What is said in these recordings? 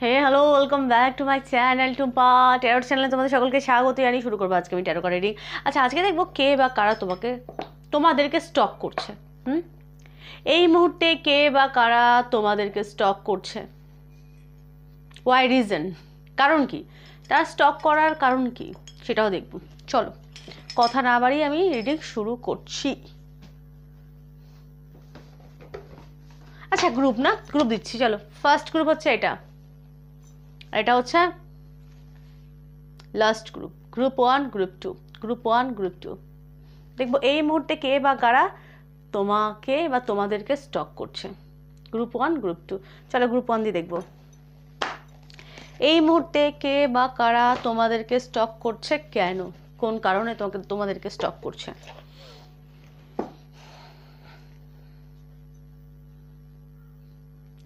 Hey hello, welcome back to my channel Tumpa tarot চ্যানেলে তোমাদের সকলকে স্বাগত জানিয়ে শুরু করবো আজকে আমি ট্যারো কার্ড রিডিং। আচ্ছা, আজকে দেখবো কে বা কারা তোমাদেরকে স্টক করছে। এই মুহূর্তে কে বা কারা তোমাদেরকে স্টক করছে, ওয়াই রিজন, কারণ কি, তারা স্টক করার কারণ কি সেটাও দেখব। চলো কথা না বাড়িয়ে আমি রিডিং শুরু করছি। আচ্ছা, গ্রুপ দিচ্ছি। চলো, ফার্স্ট গ্রুপ হচ্ছে এটা হচ্ছে লাস্ট গ্রুপ 1 গ্রুপ 2 দেখবো এই মুহূর্তে কে বা কারা তোমাকে বা তোমাদেরকে স্টক করছে। গ্রুপ 1 গ্রুপ 2, চলো গ্রুপ 1 দিয়ে দেখবো এই মুহূর্তে কে বা কারা তোমাদেরকে স্টক করছে, কেন, কোন কারণে তোমাদেরকে স্টক করছে।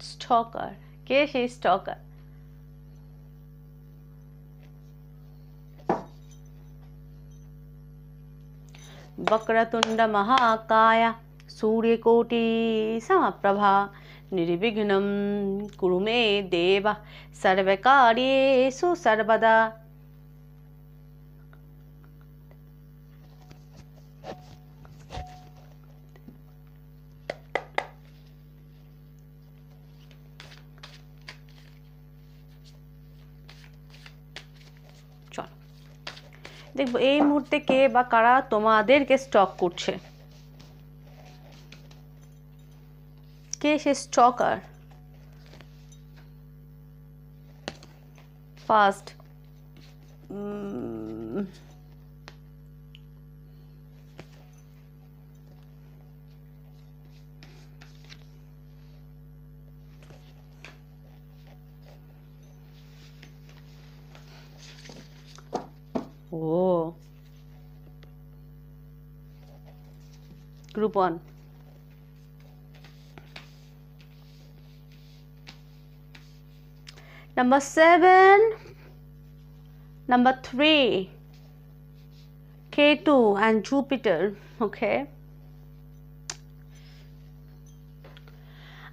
স্টকার, কে সেই স্টকার? वक्रतुंड महाकाय सूर्यकोटि समप्रभा निर्विघ्नं कुरु मे देव सर्वकार्येषु सर्वदा। দেখবো এই মুহূর্তে কে বা কারা তোমাদেরকে স্টক করছে, কে সে stalker. First Group 1, number 7, number 3, Ketu and Jupiter. Okay,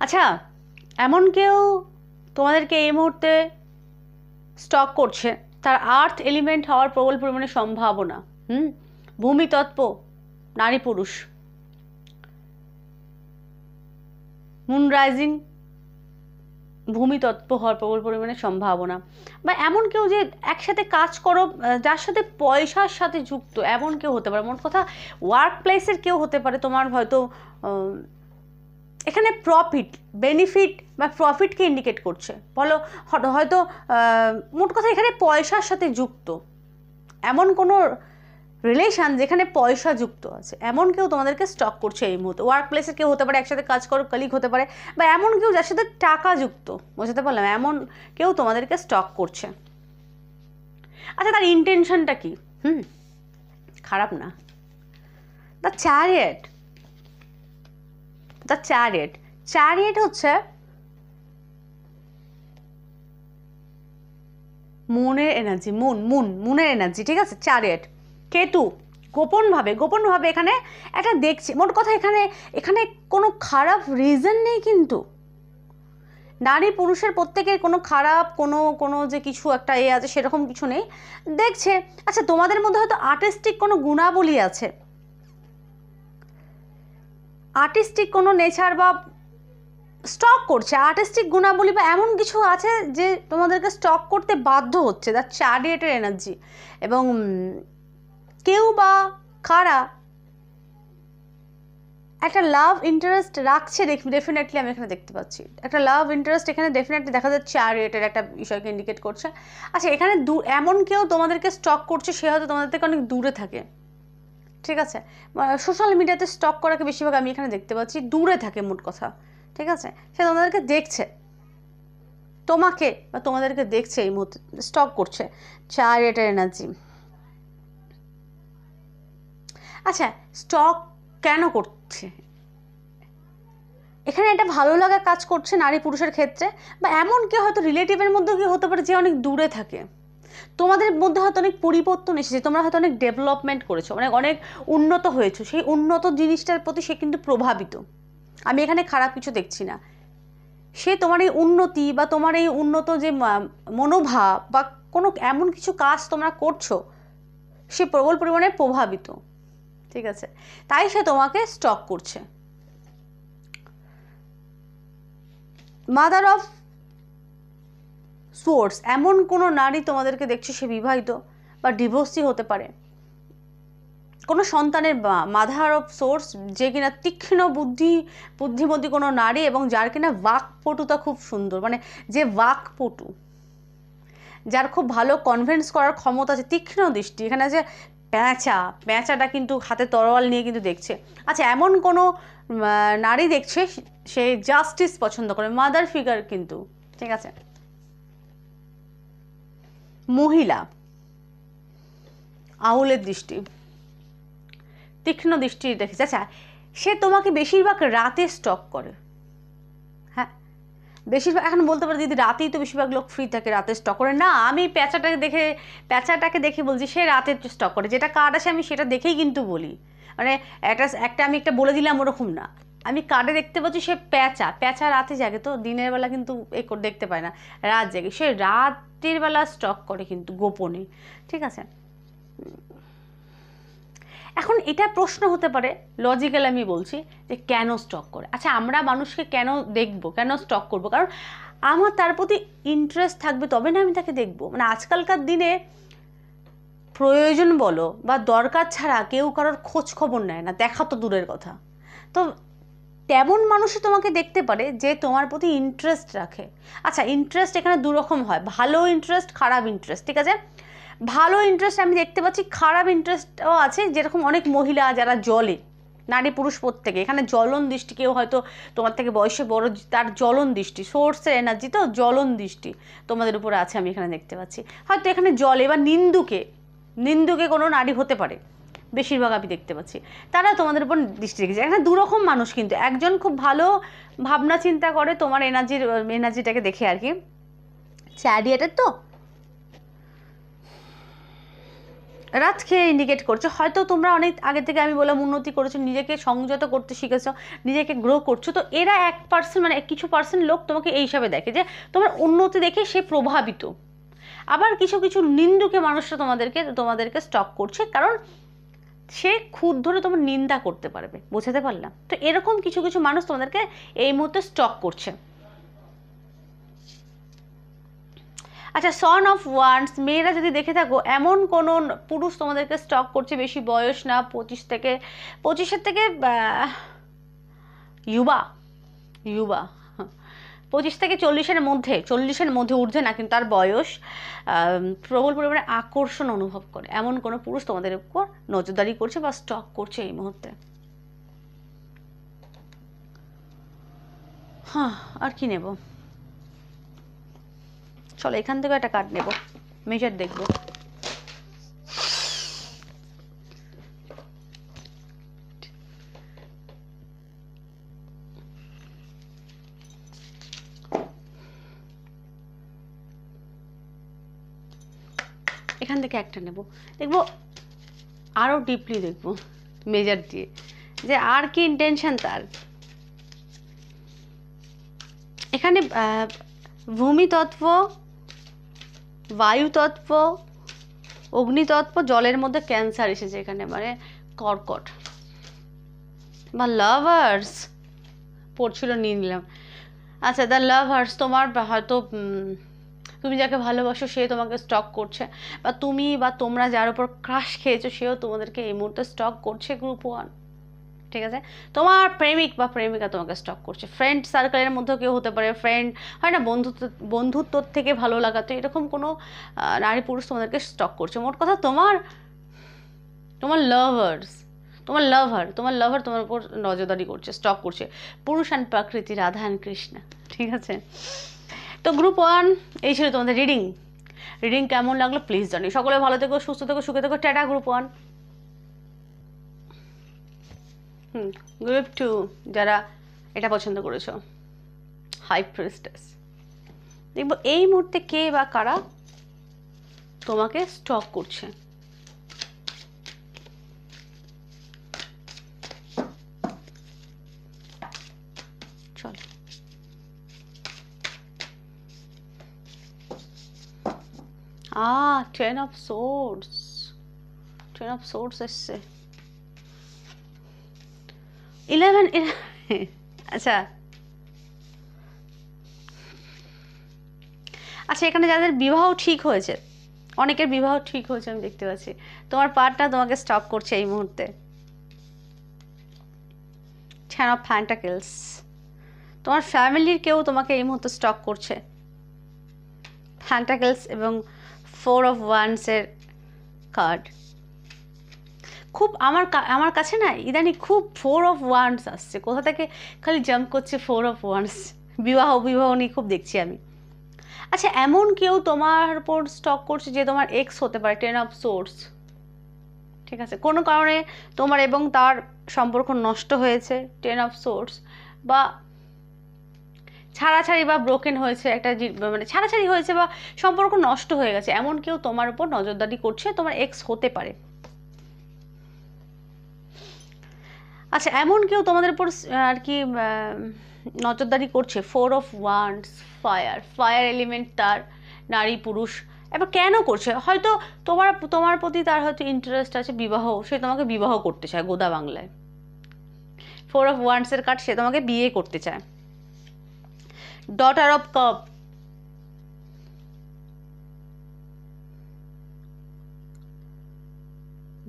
আচ্ছা, এমন কেউ তোমাদেরকে এই মুহূর্তে স্টক করছে, তার আর্থ এলিমেন্ট হওয়ার প্রবল পরিমাণে সম্ভাবনা। ভূমিতত্ত্ব, নারী পুরুষ, মুন রাইজিং, ভূমিতত্ত্ব হওয়ার প্রবল পরিমাণে সম্ভাবনা। বা এমন কেউ যে একসাথে কাজ করো, যার সাথে পয়সার সাথে যুক্ত, এমন কেউ হতে পারে। মোট কথা ওয়ার্ক প্লেসের কেউ হতে পারে। তোমার হয়তো এখানে প্রফিট, বেনিফিট বা প্রফিটকে ইন্ডিকেট করছে। বলো হয়তো মোট কথা এখানে পয়সার সাথে যুক্ত এমন কোনো রিলেশান যেখানে পয়সা যুক্ত আছে, এমন কেউ তোমাদেরকে স্টক করছে এই মুহূর্তে। ওয়ার্ক প্লেসে কেউ হতে পারে, একসাথে কাজ করো, কলিগ হতে পারে, বা এমন কেউ যার সাথে টাকা যুক্ত। বুঝতে পারলাম, এমন কেউ তোমাদেরকে স্টক করছে। আচ্ছা, তার ইন্টেনশনটা কি? খারাপ না। দ্য চ্যারিয়েট হচ্ছে মুনের এনার্জি, মুনের এনার্জি, ঠিক আছে। চ্যারিয়েট, কেতু গোপনভাবে এখানে একটা দেখছি। মোট কথা এখানে কোনো খারাপ রিজন নেই, কিন্তু নারী পুরুষের প্রত্যেকের কোনো খারাপ কোনো যে কিছু একটা আছে সেরকম কিছু নেই, দেখছে। আচ্ছা, তোমাদের মধ্যে হয়তো আর্টিস্টিক কোনো গুণাবলী আছে, আর্টিস্টিক কোনো নেচার বা স্টক করছে, আর্টিস্টিক গুণাবলী বা এমন কিছু আছে যে তোমাদেরকে স্টক করতে বাধ্য হচ্ছে। দ্য চ্যারিয়েটের এনার্জি। এবং কেউ বা কারা একটা লাভ ইন্টারেস্ট রাখছে, ডেফিনেটলি আমি এখানে দেখতে পাচ্ছি একটা লাভ ইন্টারেস্ট এখানে ডেফিনেটলি দেখা যাচ্ছে, চ্যারিয়েটের একটা বিষয়কে ইন্ডিকেট করছে। আচ্ছা, এখানে এমন কেউ তোমাদেরকে স্টক করছে, সে হয়তো তোমাদের থেকে অনেক দূরে থাকে, ঠিক আছে। সোশ্যাল মিডিয়াতে স্টক করাকে বেশিরভাগ আমি এখানে দেখতে পাচ্ছি, দূরে থাকে মোট কথা, ঠিক আছে। সে তোমাদেরকে দেখছে, তোমাকে বা তোমাদেরকে দেখছে, এই মুহূর্তে স্টক করছে, চ্যারিয়েটের এনার্জি। আচ্ছা, স্টক কেন করছে? এখানে একটা ভালো লাগা কাজ করছে নারী পুরুষের ক্ষেত্রে, বা এমন কেউ হয়তো রিলেটিভের মধ্যেও কেউ হতে পারে যে অনেক দূরে থাকে। তোমাদের মধ্যে হয়তো অনেক পরিবর্তন এসেছে, তোমরা হয়তো অনেক ডেভেলপমেন্ট করেছো, অনেক উন্নত হয়েছো, সেই উন্নত জিনিসটার প্রতি সে কিন্তু প্রভাবিত। আমি এখানে খারাপ কিছু দেখছি না। সে তোমার এই উন্নতি বা তোমার এই উন্নত যে মনোভাব বা কোনো এমন কিছু কাজ তোমরা করছো, সে প্রবল পরিমাণে প্রভাবিত, ঠিক আছে, তাই সে তোমাকে স্টক করছে। মাদার অফ সোর্স, এমন কোনো নারী তোমাদেরকে দেখছে সে বিবাহিত বা ডিভোর্সি হতে পারে, কোনো সন্তানের মাদার অফ সোর্স, যে কিনা তীক্ষ্ণ বুদ্ধিমতী কোনো নারী এবং যার কিনা বাকপটুতা খুব সুন্দর, মানে যে বাকপটু, যার খুব ভালো কনভিন্স করার ক্ষমতা আছে, তীক্ষ্ণ দৃষ্টি। এখানে যে প্যাঁচাটা কিন্তু হাতে তরোয়াল নিয়ে কিন্তু দেখছে। আচ্ছা, এমন কোনো নারী দেখছে সে জাস্টিস পছন্দ করে, মাদার ফিগার কিন্তু, ঠিক আছে। মহিলা, আউলের দৃষ্টি, তীক্ষ্ণ দৃষ্টি দেখেছে। আচ্ছা, সে তোমাকে বেশিরভাগ রাতে স্টক করে। হ্যাঁ, বেশিরভাগ, এখন বলতে পারে দিদি রাতেই তো বেশিরভাগ লোক ফ্রি থাকে, রাতে স্টক করে না। আমি প্যাঁচাটাকে দেখে বলছি সে রাতে স্টক করে, যেটা কার্ড আছে আমি সেটা দেখেই কিন্তু বলি, মানে আমি একটা বলে দিলাম ওরকম না। আমি কার্ডে দেখতে পাচ্ছি সে প্যাঁচা রাতে জাগে, তো দিনের বেলা কিন্তু দেখতে পায় না, রাত জাগে, সে রাতের বেলা স্টক করে কিন্তু গোপনে, ঠিক আছে। এখন এটা প্রশ্ন হতে পারে, লজিক্যাল আমি বলছি, যে কেন স্টক করে। আচ্ছা, আমরা মানুষকে কেন দেখবো, কেন স্টক করব? কারণ আমার তার প্রতি ইন্টারেস্ট থাকবে, তবে না আমি তাকে দেখবো। মানে আজকালকার দিনে প্রয়োজন বলো বা দরকার ছাড়া কেউ কারোর খোঁজ খবর নেয় না, দেখা তো দূরের কথা। তো তেমন মানুষই তোমাকে দেখতে পারে যে তোমার প্রতি ইন্টারেস্ট রাখে। আচ্ছা, ইন্টারেস্ট এখানে দুরকম হয়, ভালো ইন্টারেস্ট, খারাপ ইন্টারেস্ট, ঠিক আছে। ভালো ইন্টারেস্ট আমি দেখতে পাচ্ছি, খারাপ ইন্টারেস্টও আছে, যেরকম অনেক মহিলা যারা জলে, নারী পুরুষ প্রত্যেকে, এখানে জ্বলন দৃষ্টি, কেউ হয়তো তোমার থেকে বয়সে বড়, তার জ্বলন দৃষ্টি, সোর্সের এনার্জি, তো জ্বলন দৃষ্টি তোমাদের উপরে আছে আমি এখানে দেখতে পাচ্ছি। হয়তো এখানে জলে বা নিন্দুকে কোনো নারী হতে পারে, বেশিরভাগ আমি দেখতে পাচ্ছি, তারা তোমাদের উপর দৃষ্টি রেখেছে। এখানে দুরকম মানুষ কিন্তু, একজন খুব ভালো ভাবনা চিন্তা করে তোমার এনার্জিটাকে দেখে আর কি। চ্যারিয়েটের তো রাত খেয়ে ইন্ডিকেট করছো, হয়তো তোমরা অনেক আগে থেকে আমি বললাম উন্নতি করেছো, নিজেকে সংযত করতে শিখেছো, নিজেকে গ্রো করছো। তো এরা মানে কিছু পার্সেন্ট লোক তোমাকে এই হিসাবে দেখে যে তোমার উন্নতি দেখে সে প্রভাবিত। আবার কিছু নিন্দুকে মানুষরা তোমাদেরকে স্টক করছে, কারণ সে খুদ ধরে তোমার নিন্দা করতে পারবে, বোঝাতে পারলাম? তো এরকম কিছু মানুষ তোমাদেরকে এই মুহূর্তে স্টক করছে। আচ্ছা, সন অফ ওয়ান্স, মেয়েরা যদি দেখে থাকো এমন কোনো পুরুষ তোমাদেরকে স্টক করছে, বেশি বয়স না, 25-এর থেকে ইউবা 25 থেকে 40-এর মধ্যে ঊর্ধ্বে না, কিন্তু তার বয়স, প্রবল পরিমাণে আকর্ষণ অনুভব করে, এমন কোনো পুরুষ তোমাদের উপর নজরদারি করছে বা স্টক করছে এই মুহূর্তে। হ্যাঁ, আর কি নেব? চলো এখান থেকে একটা কার্ড নেব, মেজার দেখব। এখান থেকে একটা নেব, দেখবো আরো ডিপলি দেখবো মেজার দিয়ে, যে আর কি ইন্টেনশন তার। এখানে ভূমি তত্ত্ব, বায়ু তত্ত্ব, অগ্নিতত্ত্ব, জলের মধ্যে ক্যান্সার এসেছে এখানে, মানে কর্কট বা লাভার্স পড়ছিল, নিয়ে নিলাম। আচ্ছা, দ্য লাভার্স, তোমার হয়তো তুমি যাকে ভালোবাসো সে তোমাকে স্টক করছে, বা তুমি বা তোমরা যার উপর ক্রাশ খেয়েছো সেও তোমাদেরকে এই মুহূর্তে স্টক করছে। গ্রুপ 1, ঠিক আছে। তোমার প্রেমিক বা প্রেমিকা তোমাকে স্টক করছে। ফ্রেন্ড সার্কেলের মধ্যেও কেউ হতে পারে, ফ্রেন্ড হয় না, বন্ধুত্বর থেকে ভালো লাগা, তো এরকম কোনো নারী পুরুষ তোমাদেরকে স্টক করছে। মোট কথা তোমার লাভার তোমার উপর নজরদারি করছে, স্টক করছে। পুরুষ অ্যান্ড প্রকৃতি, রাধা অ্যান্ড কৃষ্ণ, ঠিক আছে। তো গ্রুপ 1 এই ছিল তোমাদের রিডিং কেমন লাগলো প্লিজ জানি। সকলে ভালো থেকো, সুস্থ থেকো, সুখে থেকো, টাটা। গ্রুপ 1। গ্রুপ 2 যারা এটা পছন্দ করেছো, হাই প্রিস্টেস, দেখবো এই মুহূর্তে কে বা কারা তোমাকে স্টক করছে। চলো ten of swords, ten of swords এসছে, 11, আচ্ছা আচ্ছা, এখানে যাদের বিবাহ ঠিক হয়েছে, অনেকের বিবাহ ঠিক হয়েছে আমি দেখতে পাচ্ছি, তোমার পার্টনার তোমাকে স্টপ করছে এই মুহূর্তে। টেন অফ পেন্টাকেলস, তোমার ফ্যামিলির কেউ তোমাকে এই মুহূর্তে স্টক করছে। পেন্টাকেলস এবং 4 অফ ওয়ান্ডসের কার্ড, খুব আমার কাছে না ইদানিং খুব 4 অফ ওয়ান্ডস আসছে, কোথা থেকে খালি জাম্প করছে 4 অফ ওয়ান্ডস, বিবাহ নিয়ে খুব দেখছি আমি। আচ্ছা, এমন কেউ তোমার উপর স্টক করছে যে তোমার এক্স হতে পারে, 10 অফ সোর্স, ঠিক আছে, কোনো কারণে তোমার এবং তার সম্পর্ক নষ্ট হয়েছে, 10 অফ সোর্স, বা ছাড়াছাড়ি বা ব্রোকেন হয়েছে, একটা মানে ছাড়াছাড়ি হয়েছে বা সম্পর্ক নষ্ট হয়ে গেছে, এমন কেউ তোমার উপর নজরদারি করছে, তোমার এক্স হতে পারে। আচ্ছা, এমন কেউ তোমাদের উপর আর কি নজরদারি করছে, 4 অফ ওয়ান্ডস, ফায়ার এলিমেন্ট তার, নারী পুরুষ, এবার কেন করছে, হয়তো তোমার প্রতি তার হয়তো ইন্টারেস্ট আছে, বিবাহ, সে তোমাকে বিবাহ করতে চায়, গোদা বাংলায় 4 অফ ওয়ান্ডসের কার্ড, সে তোমাকে বিয়ে করতে চায়। Daughter of cup,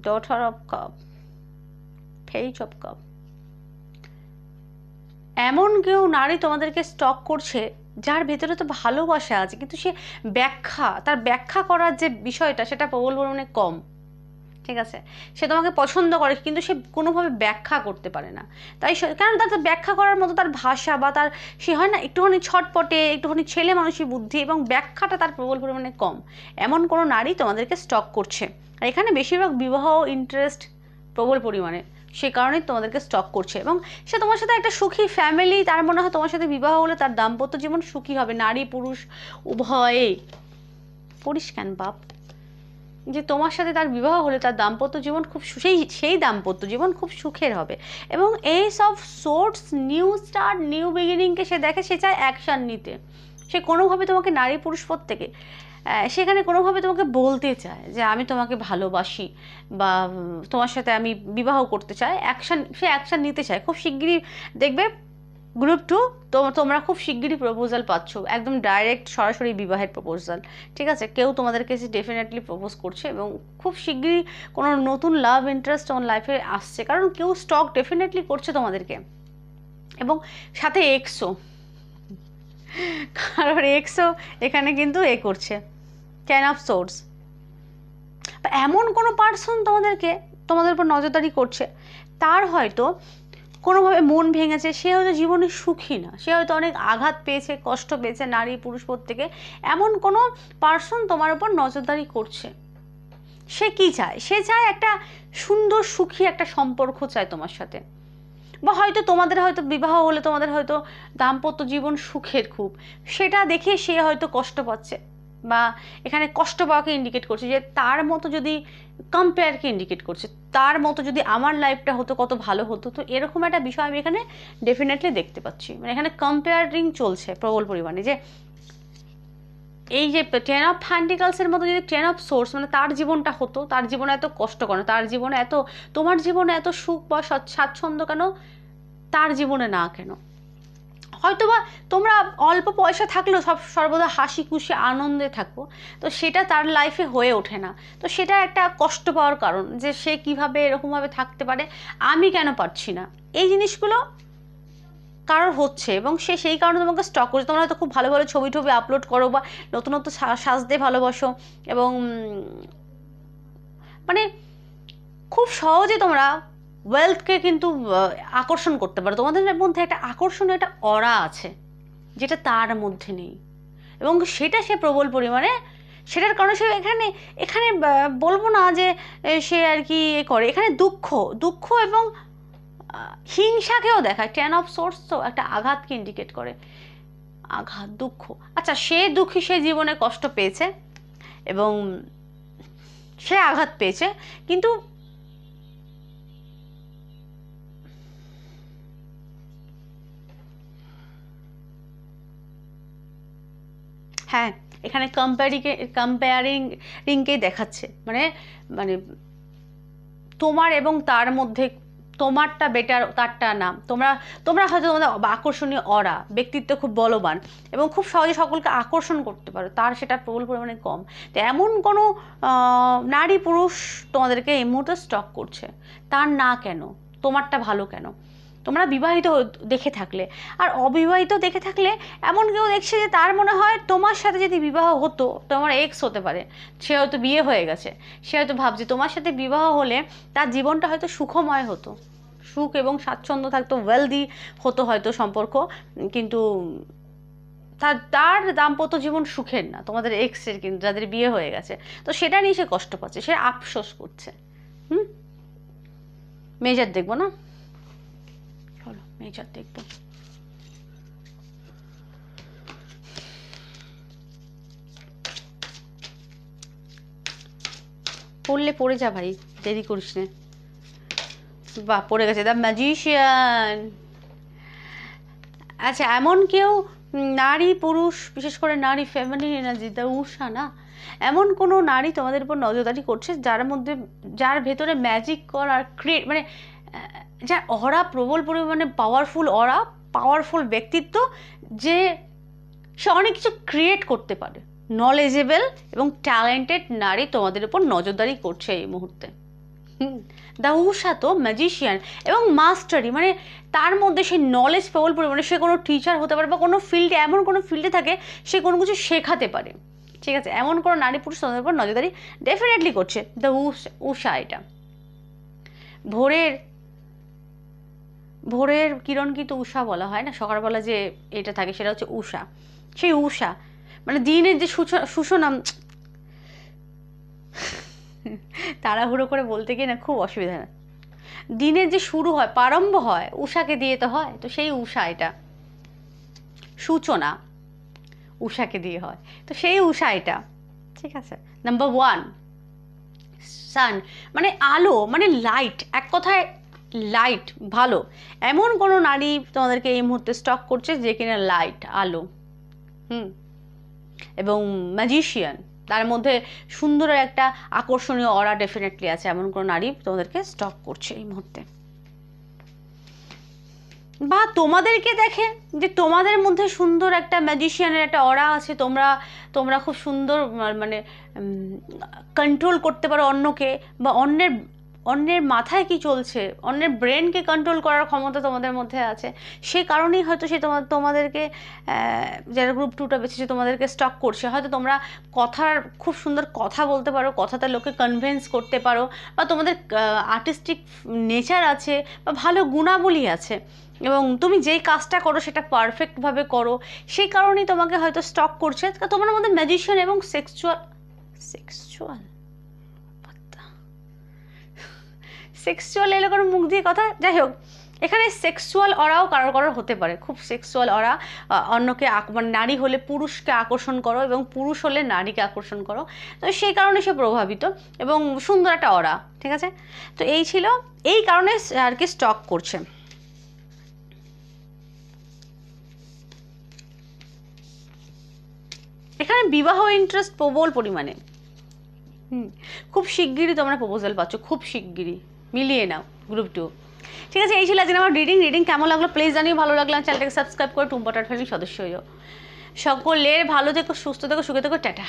daughter of cup, page of cup, এমন কেউ নারী তোমাদেরকে স্টক করছে যার ভেতরে তো ভালোবাসা আছে, কিন্তু সে তার ব্যাখ্যা করার যে বিষয়টা সেটা প্রবল পরিমাণে কম, ঠিক আছে, সে তোমাকে পছন্দ করে কিন্তু সে কোনোভাবে ব্যাখ্যা করতে পারে না, তাই কারণ তার ব্যাখ্যা করার মতো তার ভাষা বা তার সে হয় না একটুখানি ছটপটে, একটুখানি ছেলে মানুষই বুদ্ধি, এবং ব্যাখ্যাটা তার প্রবল পরিমাণে কম, এমন কোনো নারী তোমাদেরকে স্টক করছে। আর এখানে বেশিরভাগ বিবাহ ইন্টারেস্ট প্রবল পরিমাণে, সে কারণেই তোমাদেরকে স্টক করছে, এবং সে তোমার সাথে একটা সুখী ফ্যামিলি, তার মনে হয় তোমার সাথে বিবাহ হলে তার দাম্পত্য জীবন সুখী হবে, নারী পুরুষ উভয়েই। পড়িস কেন বাপ, যে তোমার সাথে তার বিবাহ হলে তার দাম্পত্য জীবন খুব সেই দাম্পত্য জীবন খুব সুখের হবে, এবং ace of sorts, new start, new বিগিনিংকে সে দেখে, সে চায় অ্যাকশান নিতে, সে কোনোভাবে তোমাকে নারী পুরুষ পদ থেকে সেখানে কোনোভাবে তোমাকে বলতে চায় যে আমি তোমাকে ভালোবাসি বা তোমার সাথে আমি বিবাহ করতে চাই, সে অ্যাকশান নিতে চায় খুব শিগগিরই। দেখবে গ্রুপ 2 তোমরা খুব শিগগিরই প্রপোজাল পাচ্ছ, একদম ডাইরেক্ট সরাসরি বিবাহের প্রপোজাল, ঠিক আছে, কেউ তোমাদেরকে ডেফিনেটলি প্রপোজ করছে, এবং খুব শিগগিরই কোনো নতুন লাভ ইন্টারেস্ট তোমার লাইফে আসছে, কারণ কেউ স্টক ডেফিনেটলি করছে তোমাদেরকে, এবং সাথে এক্সও, কারণ এক্সও এখানে কিন্তু করছে 10 অফ সোর্স, এমন কোনো পার্সন তোমাদের উপর নজরদারি করছে, তার হয়তো কোনোভাবে মন ভেঙেছে, সে হয়তো জীবনে সুখী না, সে হয়তো অনেক আঘাত পেয়েছে, কষ্ট পেয়েছে নারী পুরুষ প্রত্যেকে, এমন কোনো পার্সন তোমার উপর নজরদারি করছে। সে কি চায়, সে চায় একটা সুন্দর সুখী একটা সম্পর্ক চায় তোমার সাথে, বা হয়তো তোমাদের হয়তো বিবাহ হলে তোমাদের হয়তো দাম্পত্য জীবন সুখের খুব, সেটা দেখে সে হয়তো কষ্ট পাচ্ছে, বা এখানে কষ্ট পাওয়াকে ইন্ডিকেট করছে, যে তার মতো যদি কম্পেয়ারকে ইন্ডিকেট করছে, তার মতো যদি আমার লাইফটা হতো কত ভালো হতো, তো এরকম একটা বিষয় আমি এখানে ডেফিনেটলি দেখতে পাচ্ছি, মানে এখানে কম্পেয়ারিং চলছে প্রবল পরিমাণে, যে এই যে 10 অফ পেন্টিকলসের মতো যদি 10 অফ সোর্স, মানে তার জীবনটা হতো, তার জীবনে এত কষ্ট কেন, তার জীবনে এত, তোমার জীবনে এত সুখ বা স্বাচ্ছন্দ্য কেন, তার জীবনে না কেন, হয়তোবা তোমরা অল্প পয়সা থাকলেও সর্বদা হাসি খুশি আনন্দে থাকো, তো সেটা তার লাইফে হয়ে ওঠে না, তো সেটা একটা কষ্ট পাওয়ার কারণ, যে সে কিভাবে এরকমভাবে থাকতে পারে, আমি কেন পারছি না, এই জিনিসগুলো কারোর হচ্ছে, এবং সে সেই কারণে তোমাকে স্টক করছে। তোমরা হয়তো খুব ভালো ভালো ছবি টবি আপলোড করো, বা নতুন নতুন সাজতে ভালোবাসো, এবং মানে খুব সহজে তোমরা ওয়েলথকে কিন্তু আকর্ষণ করতে পারো, তোমাদের মধ্যে একটা আকর্ষণীয় একটা অরা আছে যেটা তার মধ্যে নেই, এবং সেটা সে প্রবল পরিমাণে, সেটার কারণে সে এখানে এখানে বলবো না যে সে আর কি করে, এখানে দুঃখ এবং হিংসাকেও দেখায়, 10 অফ সোর্স তো একটা আঘাতকে ইন্ডিকেট করে, আঘাত, দুঃখ। আচ্ছা, সে দুঃখী, সে জীবনে কষ্ট পেয়েছে এবং সে আঘাত পেয়েছে, কিন্তু হ্যাঁ, এখানে কম্পেয়ারিংকেই দেখাচ্ছে, মানে মানে তোমার এবং তার মধ্যে তোমারটা বেটার, তারটা না। তোমরা হয়তো তোমাদের আকর্ষণীয় অরা, ব্যক্তিত্ব খুব বলবান এবং খুব সহজে সকলকে আকর্ষণ করতে পারো, তার সেটা প্রবল পরিমাণে কম। তো এমন কোনো নারী পুরুষ তোমাদেরকে এই মুহূর্তে স্টক করছে, তার না কেন, তোমারটা ভালো কেন? তোমরা বিবাহিত দেখে থাকলে, আর অবিবাহিত দেখে থাকলে এমন কেউ দেখছে যে তার মনে হয় তোমার সাথে যদি বিবাহ হতো, তোমার এক্স হতে পারে, সে হয়তো বিয়ে হয়ে গেছে, সে হয়তো ভাবছে তোমার সাথে বিবাহ হলে তার জীবনটা হয়তো সুখময় হতো, সুখ এবং স্বাচ্ছন্দ্য থাকতো, ওয়েলদি হতো হয়তো সম্পর্ক, কিন্তু তার দাম্পত্য জীবন সুখের না, তোমাদের এক্সের, কিন্তু যাদের বিয়ে হয়ে গেছে। তো সেটা নিয়ে সে কষ্ট পাচ্ছে, সে আফসোস করছে। মেজার দেখবো না, চলো মেজার দেখবো। পড়লে পড়ে যা ভাই, দেরি করিস না। বাহ, পড়ে গেছে দ্য ম্যাজিশিয়ান। আচ্ছা, এমন কেউ নারী পুরুষ, বিশেষ করে নারী ফেমিনিন এনার্জি, দ্য উষা না, এমন কোনো নারী তোমাদের উপর নজরদারি করছে যার ভেতরে ম্যাজিক করার মানে যার অরা প্রবল পরিমাণে পাওয়ারফুল ব্যক্তিত্ব, যে সে অনেক কিছু ক্রিয়েট করতে পারে, নলেজেবল এবং ট্যালেন্টেড নারী তোমাদের উপর নজরদারি করছে এই মুহূর্তে। দ্য উষা তো ম্যাজিশিয়ান এবং মাস্টারি, মানে তার মধ্যে সেই নলেজ প্রবল পরিমাণে, সে কোনো টিচার হতে পারে বা কোনো ফিল্ডে, এমন কোনো ফিল্ডে থাকে সে কোনো কিছু শেখাতে পারে, ঠিক আছে? এমন কোনো নারী পুরুষ তোমাদের উপর নজরদারি ডেফিনেটলি করছে দ্য উষা। এটা ভোরের কিরণ কিন্তু উষা বলা হয় না, সকালবেলা যে এটা থাকে সেটা হচ্ছে উষা। সেই উষা মানে দিনের যে সূচনা, তাড়াহুড়ো করে বলতে গিয়ে না খুব অসুবিধা না, দিনের যে শুরু হয়, প্রারম্ভ হয়, উষাকে দিয়ে তো হয়, তো সেই উষা, এটা সূচনা উষাকে দিয়ে হয়, তো সেই উষা এটা, ঠিক আছে? নাম্বার 1, সান, মানে আলো, মানে লাইট, এক কথায় লাইট, ভালো। এমন কোনো নারী তোমাদেরকে এই মুহূর্তে স্টক করছে যে কিনা লাইট, আলো, এবং ম্যাজিশিয়ান, তার মধ্যে সুন্দর একটা আকর্ষণীয় অরা ডেফিনেটলি আছে, এমন কোনো নারী তোমাদেরকে স্টক করছে এই মুহূর্তে। বা তোমাদেরকে দেখে যে তোমাদের মধ্যে সুন্দর একটা ম্যাজিশিয়ানের একটা অরা আছে, তোমরা খুব সুন্দর মানে কন্ট্রোল করতে পারো অন্যকে, বা অন্যের মাথায় কি চলছে, অন্যের ব্রেনকে কন্ট্রোল করার ক্ষমতা তোমাদের মধ্যে আছে। সে কারণেই হয়তো সে তোমাদেরকে, যারা গ্রুপ 2টা বেছেছে তোমাদেরকে স্টক করছে। হয়তো তোমরা খুব সুন্দর কথা বলতে পারো, কথাতে লোকে কনভিন্স করতে পারো, বা তোমাদের আর্টিস্টিক নেচার আছে বা ভালো গুণাবলী আছে, এবং তুমি যেই কাজটা করো সেটা পারফেক্টভাবে করো, সেই কারণেই তোমাকে হয়তো স্টক করছে। তোমার মধ্যে ম্যাজিশিয়ান এবং সেক্সুয়াল এলো কোনো মুখ দিয়ে কথা, যাই হোক, এখানে সেক্সুয়াল অরাও কারোর হতে পারে, খুব সেক্সুয়াল অরা, অন্যকে মানে নারী হলে পুরুষকে আকর্ষণ করো এবং পুরুষ হলে নারীকে আকর্ষণ করো, তো সেই কারণে সে প্রভাবিত এবং সুন্দর একটা অরা, ঠিক আছে? তো এই ছিল, এই কারণে আর কি স্টক করছে। এখানে বিবাহ ইন্টারেস্ট প্রবল পরিমাণে, খুব শিগগিরই তোমরা প্রপোজাল পাচ্ছ, খুব শিগগিরই, মিলিয়ে নাও গ্রুপ 2, ঠিক আছে? এই ছিল আজকে আমার রিডিং কেমন লাগলো প্লিজ জানিও, ভালো লাগলে চ্যানেলটাকে সাবস্ক্রাইব করে টুম্পা টাট ফ্যামিলির সদস্য হইও। সকলের ভালো থেকো, সুস্থ থেকো, সুখে থেকো, টাটা।